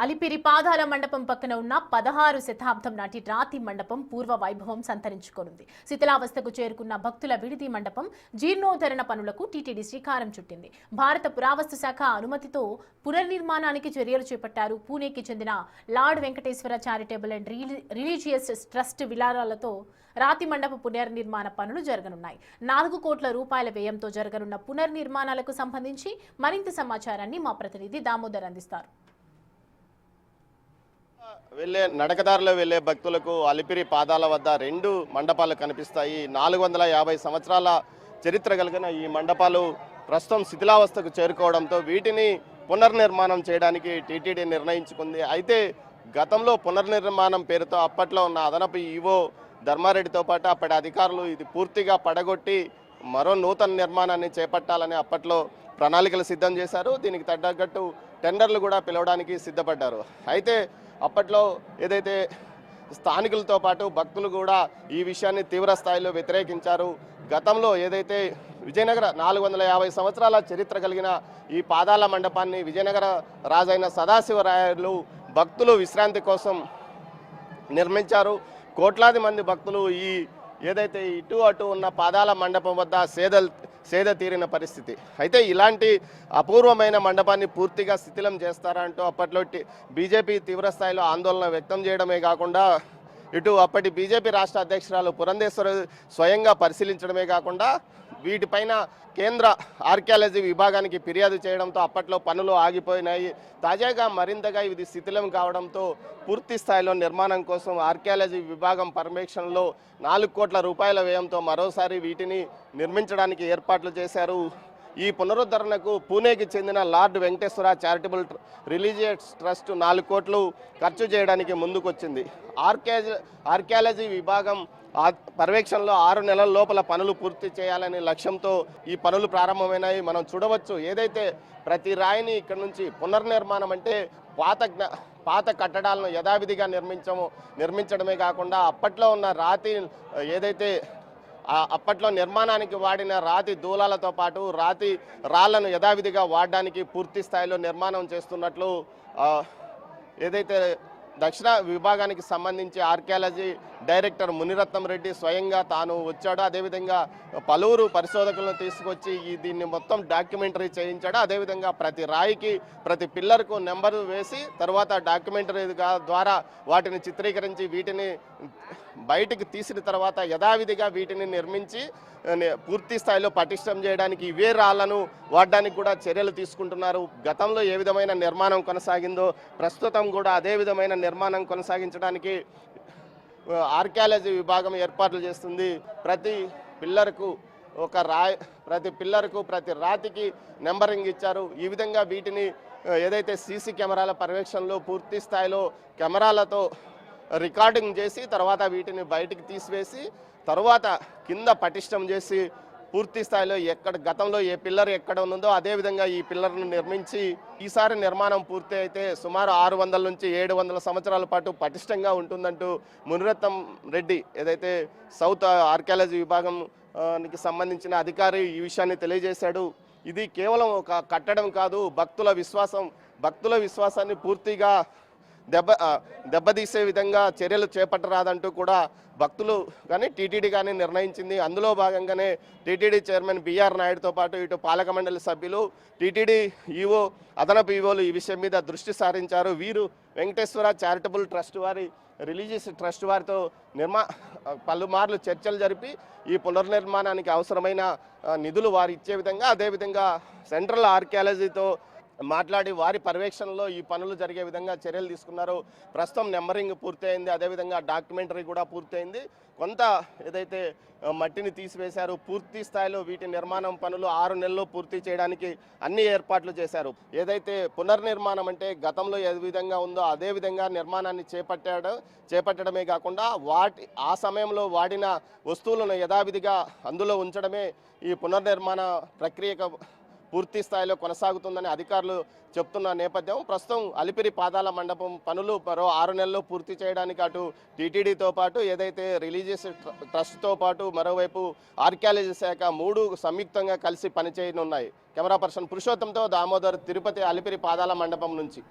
అలిపిరి పాదాల మండపం పక్కన ఉన్న 16 శతాబ్దం నాటి రాతి మండపం పూర్వ వైభవం సంతరించుకోనుంది. శిథిలావస్థకు చేరుకున్న భక్తుల విడిది మండపం జీర్ణోద్ధరణ పనులకు టీటీడీ శ్రీకారం చుట్టింది. భారత పురావస్తు శాఖ అనుమతితో పునర్నిర్మాణానికి చర్యలు చేపట్టారు. పూణేకి చెందిన Lord Venkateshwara charitable and religious trust విలారాలతో రాతి మండప పునర్నిర్మాణ పనులు జరగనున్నాయి. 4 కోట్ల రూపాయల వ్యయంతో జరగనున్న పునర్నిర్మాణాలకు సంబంధించి మరింత సమాచారాన్ని మా ప్రతినిధి దామోదర్ అందిస్తారు. నడకదారిలో వెళ్లే భక్తులకు అలిపిరి పాదాల వద్ద 2 మండపాలు కనిపిస్తాయి. 450 సంవత్సరాల చరిత్ర కలిగిన ఈ మండపాలు ప్రస్తుతం శిథిలావస్థకు చేరుకోవడంతో వీటిని పునర్నిర్మాణం చేయడానికి టీటీడీ నిర్ణయించుకుంది. అయితే గతంలో పునర్నిర్మాణం పేరుతో అప్పట్లో ఉన్న అదనపు ఈవో ధర్మారెడ్డితో పాటు అప్పటి అధికారులు ఇది పూర్తిగా పడగొట్టి మరో నూతన నిర్మాణాన్ని చేపట్టాలని అప్పట్లో ప్రణాళికలు సిద్ధం చేశారు. దీనికి తగ్గట్టు టెండర్లు కూడా పిలవడానికి సిద్ధపడ్డారు. అయితే అప్పట్లో ఏదైతే స్థానికులతో పాటు భక్తులు కూడా ఈ విషయాన్ని తీవ్ర స్థాయిలో వ్యతిరేకించారు. గతంలో ఏదైతే విజయనగర 450 సంవత్సరాల చరిత్ర కలిగిన ఈ పాదాల మండపాన్ని విజయనగర రాజైన సదాశివరాయలు భక్తులు విశ్రాంతి కోసం నిర్మించారు. కోట్లాది మంది భక్తులు ఈ ఏదైతే ఇటు అటు ఉన్న పాదాల మండపం వద్ద సేద తీరిన పరిస్థితి. అయితే ఇలాంటి అపూర్వమైన మండపాన్ని పూర్తిగా శిథిలం చేస్తారంటూ అప్పట్లో బీజేపీ తీవ్రస్థాయిలో ఆందోళన వ్యక్తం చేయడమే కాకుండా ఇటు అప్పటి బీజేపీ రాష్ట్ర అధ్యక్షురాలు పురంధేశ్వరి స్వయంగా పరిశీలించడమే కాకుండా వీటిపైన కేంద్ర ఆర్కియాలజీ విభాగానికి ఫిర్యాదు చేయడంతో అప్పట్లో పనులు ఆగిపోయినాయి. తాజాగా మరింతగా ఇది శిథిలం కావడంతో పూర్తి స్థాయిలో నిర్మాణం కోసం ఆర్కియాలజీ విభాగం పర్యవేక్షణలో 4 కోట్ల రూపాయల వ్యయంతో మరోసారి వీటిని నిర్మించడానికి ఏర్పాట్లు చేశారు. ఈ పునరుద్ధరణకు పూణేకి చెందిన Lord Venkateshwara charitable religious trust 4 కోట్లు ఖర్చు చేయడానికి ముందుకొచ్చింది. ఆర్కియాలజీ విభాగం పర్యవేక్షణలో 6 నెలల లోపల పనులు పూర్తి చేయాలనే లక్ష్యంతో ఈ పనులు ప్రారంభమైనాయి. మనం చూడవచ్చు ఏదైతే ప్రతి రాయిని ఇక్కడ నుంచి పునర్నిర్మాణం అంటే పాత కట్టడాలను యథావిధిగా నిర్మించడమే కాకుండా అప్పట్లో ఉన్న రాతి ఏదైతే అప్పట్లో నిర్మాణానికి వాడిన రాతి దూలాలతో పాటు రాతి రాళ్లను యథావిధిగా వాడడానికి పూర్తి స్థాయిలో నిర్మాణం చేస్తున్నట్లు ఏదైతే దక్షిణ విభాగానికి సంబంధించి ఆర్కియాలజీ డైరెక్టర్ మునిరత్నం రెడ్డి స్వయంగా తాను వచ్చాడు. అదేవిధంగా పలువురు పరిశోధకులను తీసుకొచ్చి దీన్ని మొత్తం డాక్యుమెంటరీ చేయించాడు. అదేవిధంగా ప్రతి రాయికి ప్రతి పిల్లర్కు నెంబరు వేసి తర్వాత డాక్యుమెంటరీ ద్వారా వాటిని చిత్రీకరించి వీటిని బయటికి తీసిన తర్వాత యథావిధిగా వీటిని నిర్మించి పూర్తి స్థాయిలో పటిష్టం చేయడానికి ఇవే రాళ్లను వాడడానికి కూడా చర్యలు తీసుకుంటున్నారు. గతంలో ఏ విధమైన నిర్మాణం కొనసాగిందో ప్రస్తుతం కూడా అదే విధమైన నిర్మాణం కొనసాగించడానికి ఆర్కియాలజీ విభాగం ఏర్పాట్లు చేస్తుంది. ప్రతి పిల్లర్కు ప్రతి రాతికి నెంబరింగ్ ఇచ్చారు. ఈ విధంగా వీటిని ఏదైతే సీసీ కెమెరాల పర్యవేక్షణలో పూర్తి స్థాయిలో కెమెరాలతో రికార్డింగ్ చేసి తర్వాత వీటిని బయటికి తీసివేసి తర్వాత కింద పటిష్టం చేసి పూర్తి స్థాయిలో గతంలో ఏ పిల్లర్ ఎక్కడ ఉందో అదేవిధంగా ఈ పిల్లర్ను నిర్మించి ఈసారి నిర్మాణం పూర్తి అయితే సుమారు 600 నుంచి 700 సంవత్సరాల పాటు పటిష్టంగా ఉంటుందంటూ మునిరత్నం రెడ్డి ఏదైతే సౌత్ ఆర్కియాలజీ విభాగానికి సంబంధించిన అధికారి ఈ విషయాన్ని తెలియజేశాడు. ఇది కేవలం ఒక కట్టడం కాదు, భక్తుల విశ్వాసాన్ని పూర్తిగా దెబ్బతీసే విధంగా చర్యలు చేపట్టరాదంటూ కూడా భక్తులు కానీ టీటీడీ కానీ నిర్ణయించింది. అందులో భాగంగానే టీటీడీ చైర్మన్ బిఆర్ నాయుడుతో పాటు ఇటు పాలక మండలి సభ్యులు అదనపు ఈవోలు ఈ విషయం మీద దృష్టి సారించారు. వీరు వెంకటేశ్వర చారిటబుల్ ట్రస్ట్ వారి రిలీజియస్ ట్రస్ట్ వారితో పలుమార్లు చర్చలు జరిపి ఈ పునర్నిర్మాణానికి అవసరమైన నిధులు వారు ఇచ్చే విధంగా అదేవిధంగా సెంట్రల్ ఆర్కియాలజీతో మాట్లాడి వారి పర్యవేక్షణలో ఈ పనులు జరిగే విధంగా చర్యలు తీసుకున్నారు. ప్రస్తుతం నెంబరింగ్ పూర్తయింది, అదేవిధంగా డాక్యుమెంటరీ కూడా పూర్తయింది. కొంత ఏదైతే మట్టిని తీసివేశారు పూర్తి స్థాయిలో వీటి నిర్మాణం పనులు 6 నెలల్లో పూర్తి చేయడానికి అన్ని ఏర్పాట్లు చేశారు. ఏదైతే పునర్నిర్మాణం అంటే గతంలో ఏ విధంగా ఉందో అదే విధంగా నిర్మాణాన్ని చేపట్టడమే కాకుండా ఆ సమయంలో వాడిన వస్తువులను యథావిధిగా అందులో ఉంచడమే ఈ పునర్నిర్మాణ ప్రక్రియకు పూర్తి స్థాయిలో కొనసాగుతుందని అధికారులు చెప్తున్న నేపథ్యం ప్రస్తుతం అలిపిరి పాదాల మండపం పనులు మరో 6 నెలల్లో పూర్తి చేయడానికి అటు టీటీడీతో పాటు ఏదైతే రిలీజియస్ ట్రస్ట్తో పాటు మరోవైపు ఆర్కియాలజీ శాఖ 3 సంయుక్తంగా కలిసి పనిచేయనున్నాయి. కెమెరా పర్సన్ పురుషోత్తంతో దామోదర్, తిరుపతి అలిపిరి పాదాల మండపం నుంచి.